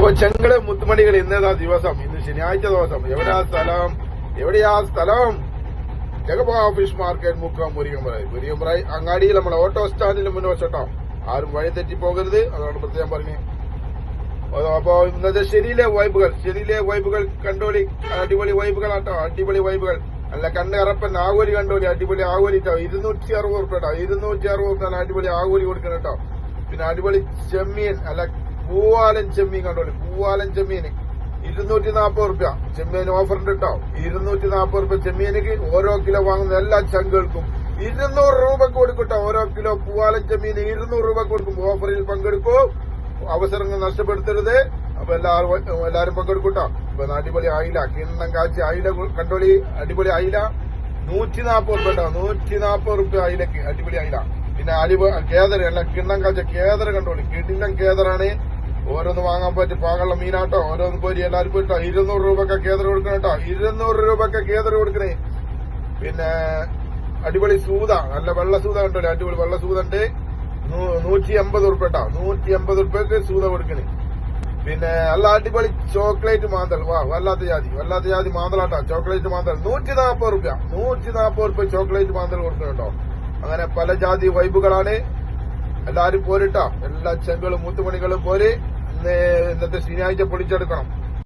അപ്പൊ ചെങ്കള് മുത്തുമണികൾ ഇന്നേതാ ദിവസം, ഇന്ന് ശനിയാഴ്ച ദിവസം. എവിടെയാ സ്ഥലം? ജഗബ ഫിഷ് മാർക്കറ്റ് മുക്കം മുരിങ്ങമ്പ്രായി അങ്ങാടിയിൽ നമ്മളെ ഓട്ടോ സ്റ്റാൻഡിന് മുൻവശട്ടോ. ആരും വഴി തെറ്റി പോകരുത്, അതാണ് പ്രത്യേകം പറഞ്ഞു. അപ്പൊ ഇന്നത്തെ ശരിയിലെ വൈബുകൾ കണ്ടോളി. അടിപൊളി വൈബുകളാട്ടോ, അടിപൊളി വൈബുകൾ. അല്ല കണ്ണ് കറപ്പൻ ആകോലി കണ്ടോളി, അടിപൊളി ആകോലി ട്ടോ. 260 റുപ്യ കേട്ടോ, 260 റുപ്യ അടിപൊളി ആകോലി കൊടുക്കണം കേട്ടോ. പിന്നെ അടിപൊളി ചെമ്മീൻ, അല്ല പൂവാലൻ ചെമ്മീൻ കണ്ടോളി, പൂവാലൻ ചെമ്മീന് 240 റുപ്യ. ചെമ്മീൻ ഓഫറിന്റെ കേട്ടോ, 240 റുപ്യ ചെമ്മീനിക്ക്. ഓരോ കിലോ വാങ്ങുന്ന എല്ലാ ചങ്കുകൾക്കും 200 രൂപക്ക് കൊടുക്കട്ടോ. ഓരോ കിലോ പൂവാലൻ ചെമ്മീന് 200 രൂപ കൊടുക്കും. ഓഫറിൽ പങ്കെടുക്കൂ, അവസരങ്ങൾ നഷ്ടപ്പെടുത്തരുത്. അപ്പൊ എല്ലാരും പങ്കെടുക്കൂട്ടോ. അപ്പൊ അടിപൊളി അയില, കിണ്ണം കാച്ചി അയില കണ്ടോളി, അടിപൊളി അയില 140 റുപ്യ കേട്ടോ, 140 റുപ്യ അയിലക്ക്, അടിപൊളി അയില. പിന്നെ കേദർ, അല്ല കിണ്ണം കാച്ച കേദർ കണ്ടോളി, കിടിലം കേദറാണ്. ഓരോന്ന് വാങ്ങാൻ പറ്റും, പാകള്ള മീനാട്ടോ. ഓരോന്ന് പോരി എല്ലാവരും പോയിട്ടോ. 200 രൂപക്കെ കേദർ കൊടുക്കണം കേട്ടോ, 200 രൂപക്കെ കേദർ കൊടുക്കണേ. പിന്നെ അടിപൊളി സൂത, നല്ല വെള്ള സൂത കണ്ടോളി, അടിപൊളി വെള്ള സൂത ഉണ്ട്, 180 റുപ്യ കേട്ടോ, 180 റുപ്യക്ക് സൂത കൊടുക്കണേ. പിന്നെ നല്ല അടിപൊളി ചോക്ലേറ്റ് മാന്തൽ, വല്ലാത്ത ജാതി മാന്തലാട്ടോ, ചോക്ലേറ്റ് മാന്തൽ 140 റുപ്യ, 140 റുപ്യ ചോക്ലേറ്റ് മാന്തൽ കൊടുക്കണം കേട്ടോ. അങ്ങനെ പല ജാതി വൈബുകളാണ്. എല്ലാരും പോരിട്ടോ, എല്ലാ ചെങ്കളും മുത്തുമണികളും പോര്. ഇന്നത്തെ ശനിയാഴ്ച പൊളിച്ചെടുക്കണം.